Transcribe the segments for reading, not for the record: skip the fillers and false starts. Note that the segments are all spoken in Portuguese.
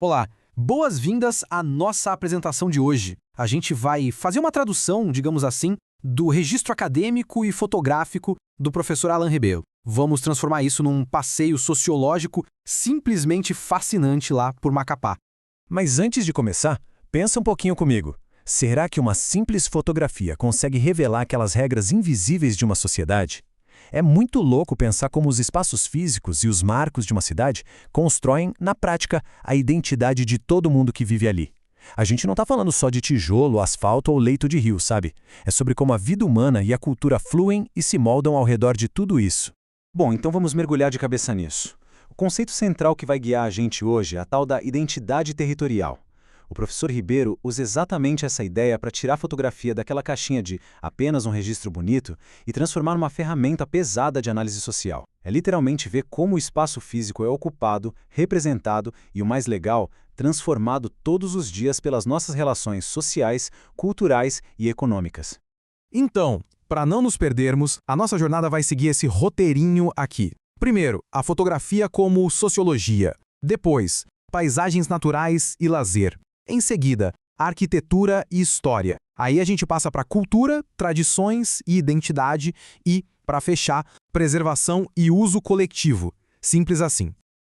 Olá, boas-vindas à nossa apresentação de hoje. A gente vai fazer uma tradução, digamos assim, do registro acadêmico e fotográfico do professor Alain Ribeiro. Vamos transformar isso num passeio sociológico simplesmente fascinante lá por Macapá. Mas antes de começar, pensa um pouquinho comigo. Será que uma simples fotografia consegue revelar aquelas regras invisíveis de uma sociedade? É muito louco pensar como os espaços físicos e os marcos de uma cidade constroem, na prática, a identidade de todo mundo que vive ali. A gente não está falando só de tijolo, asfalto ou leito de rio, sabe? É sobre como a vida humana e a cultura fluem e se moldam ao redor de tudo isso. Bom, então vamos mergulhar de cabeça nisso. O conceito central que vai guiar a gente hoje é a tal da identidade territorial. O professor Ribeiro usa exatamente essa ideia para tirar a fotografia daquela caixinha de apenas um registro bonito e transformar numa ferramenta pesada de análise social. É literalmente ver como o espaço físico é ocupado, representado e, o mais legal, transformado todos os dias pelas nossas relações sociais, culturais e econômicas. Então, para não nos perdermos, a nossa jornada vai seguir esse roteirinho aqui. Primeiro, a fotografia como sociologia. Depois, paisagens naturais e lazer. Em seguida, arquitetura e história. Aí a gente passa para cultura, tradições e identidade e, para fechar, preservação e uso coletivo. Simples assim.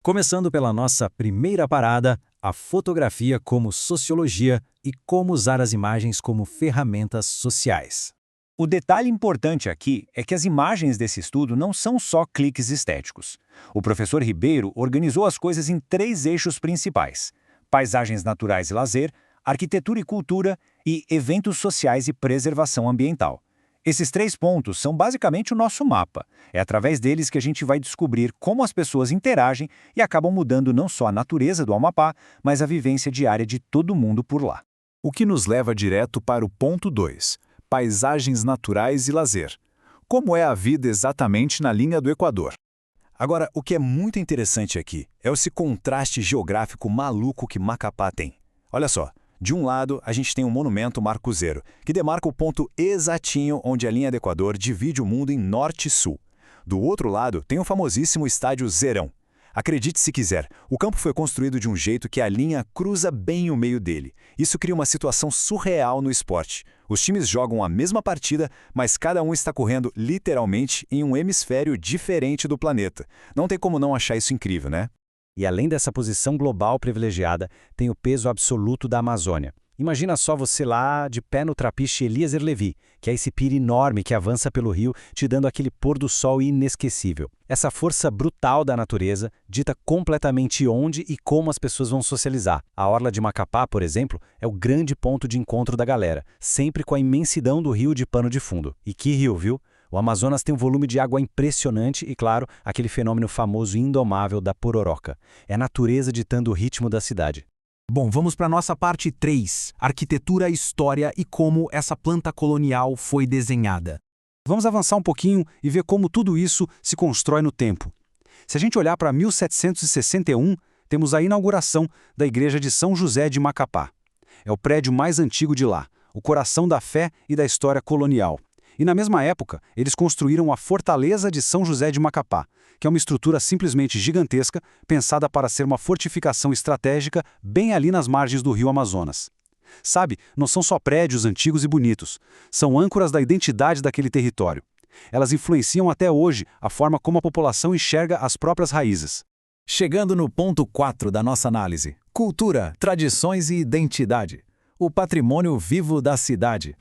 Começando pela nossa primeira parada, a fotografia como sociologia e como usar as imagens como ferramentas sociais. O detalhe importante aqui é que as imagens desse estudo não são só cliques estéticos. O professor Ribeiro organizou as coisas em 3 eixos principais: paisagens naturais e lazer, arquitetura e cultura e eventos sociais e preservação ambiental. Esses 3 pontos são basicamente o nosso mapa. É através deles que a gente vai descobrir como as pessoas interagem e acabam mudando não só a natureza do Amapá, mas a vivência diária de todo mundo por lá. O que nos leva direto para o ponto 2, paisagens naturais e lazer. Como é a vida exatamente na linha do Equador? Agora, o que é muito interessante aqui é esse contraste geográfico maluco que Macapá tem. Olha só, de um lado a gente tem o monumento Marco Zero, que demarca o ponto exatinho onde a linha do Equador divide o mundo em norte e sul. Do outro lado tem o famosíssimo estádio Zerão. Acredite se quiser, o campo foi construído de um jeito que a linha cruza bem o meio dele. Isso cria uma situação surreal no esporte. Os times jogam a mesma partida, mas cada um está correndo literalmente em um hemisfério diferente do planeta. Não tem como não achar isso incrível, né? E além dessa posição global privilegiada, tem o peso absoluto da Amazônia. Imagina só você lá de pé no trapiche Eliezer Levi, que é esse pira enorme que avança pelo rio, te dando aquele pôr do sol inesquecível. Essa força brutal da natureza dita completamente onde e como as pessoas vão socializar. A orla de Macapá, por exemplo, é o grande ponto de encontro da galera, sempre com a imensidão do rio de pano de fundo. E que rio, viu? O Amazonas tem um volume de água impressionante e, claro, aquele fenômeno famoso e indomável da pororoca. É a natureza ditando o ritmo da cidade. Bom, vamos para a nossa parte 3, arquitetura, história e como essa planta colonial foi desenhada. Vamos avançar um pouquinho e ver como tudo isso se constrói no tempo. Se a gente olhar para 1761, temos a inauguração da Igreja de São José de Macapá. É o prédio mais antigo de lá, o coração da fé e da história colonial. E na mesma época, eles construíram a Fortaleza de São José de Macapá, que é uma estrutura simplesmente gigantesca, pensada para ser uma fortificação estratégica bem ali nas margens do rio Amazonas. Sabe, não são só prédios antigos e bonitos, são âncoras da identidade daquele território. Elas influenciam até hoje a forma como a população enxerga as próprias raízes. Chegando no ponto 4 da nossa análise, cultura, tradições e identidade. O patrimônio vivo da cidade.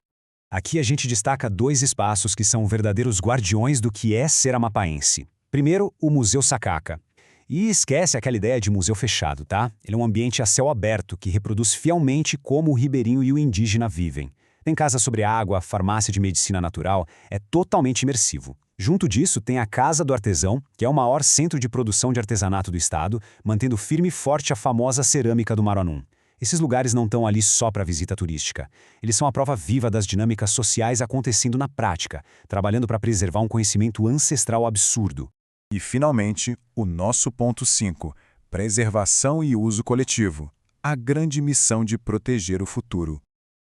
Aqui a gente destaca 2 espaços que são verdadeiros guardiões do que é ser amapaense. Primeiro, o Museu Sacaca. E esquece aquela ideia de museu fechado, tá? Ele é um ambiente a céu aberto que reproduz fielmente como o ribeirinho e o indígena vivem. Tem casa sobre água, farmácia de medicina natural, é totalmente imersivo. Junto disso, tem a Casa do Artesão, que é o maior centro de produção de artesanato do estado, mantendo firme e forte a famosa cerâmica do Maranhão. Esses lugares não estão ali só para visita turística. Eles são a prova viva das dinâmicas sociais acontecendo na prática, trabalhando para preservar um conhecimento ancestral absurdo. E, finalmente, o nosso ponto 5, preservação e uso coletivo. A grande missão de proteger o futuro.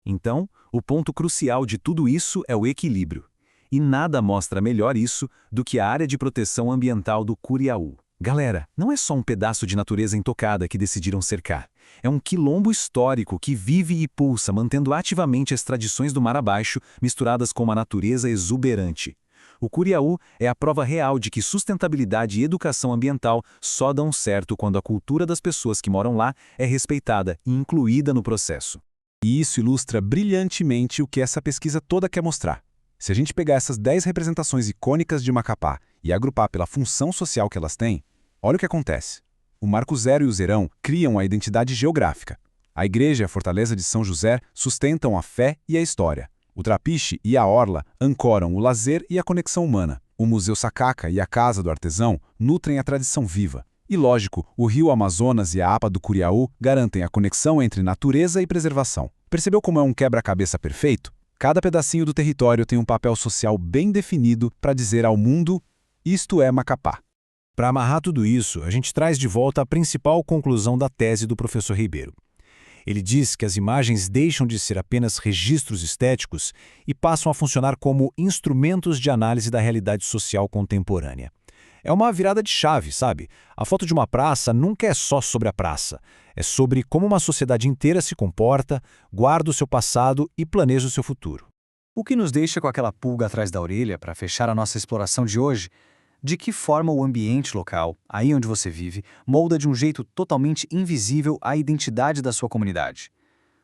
Então, o ponto crucial de tudo isso é o equilíbrio. E nada mostra melhor isso do que a área de proteção ambiental do Curiaú. Galera, não é só um pedaço de natureza intocada que decidiram cercar. É um quilombo histórico que vive e pulsa, mantendo ativamente as tradições do mar abaixo, misturadas com uma natureza exuberante. O Curiaú é a prova real de que sustentabilidade e educação ambiental só dão certo quando a cultura das pessoas que moram lá é respeitada e incluída no processo. E isso ilustra brilhantemente o que essa pesquisa toda quer mostrar. Se a gente pegar essas 10 representações icônicas de Macapá e agrupar pela função social que elas têm, olha o que acontece. O Marco Zero e o Zerão criam a identidade geográfica. A igreja e a fortaleza de São José sustentam a fé e a história. O Trapiche e a Orla ancoram o lazer e a conexão humana. O Museu Sacaca e a Casa do Artesão nutrem a tradição viva. E lógico, o Rio Amazonas e a APA do Curiaú garantem a conexão entre natureza e preservação. Percebeu como é um quebra-cabeça perfeito? Cada pedacinho do território tem um papel social bem definido para dizer ao mundo: isto é Macapá. Para amarrar tudo isso, a gente traz de volta a principal conclusão da tese do professor Ribeiro. Ele diz que as imagens deixam de ser apenas registros estéticos e passam a funcionar como instrumentos de análise da realidade social contemporânea. É uma virada de chave, sabe? A foto de uma praça nunca é só sobre a praça. É sobre como uma sociedade inteira se comporta, guarda o seu passado e planeja o seu futuro. O que nos deixa com aquela pulga atrás da orelha para fechar a nossa exploração de hoje? De que forma o ambiente local, aí onde você vive, molda de um jeito totalmente invisível a identidade da sua comunidade?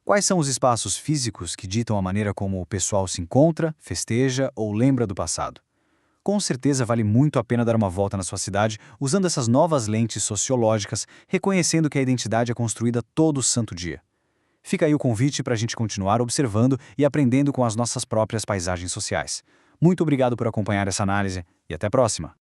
Quais são os espaços físicos que ditam a maneira como o pessoal se encontra, festeja ou lembra do passado? Com certeza vale muito a pena dar uma volta na sua cidade usando essas novas lentes sociológicas, reconhecendo que a identidade é construída todo santo dia. Fica aí o convite para a gente continuar observando e aprendendo com as nossas próprias paisagens sociais. Muito obrigado por acompanhar essa análise e até a próxima!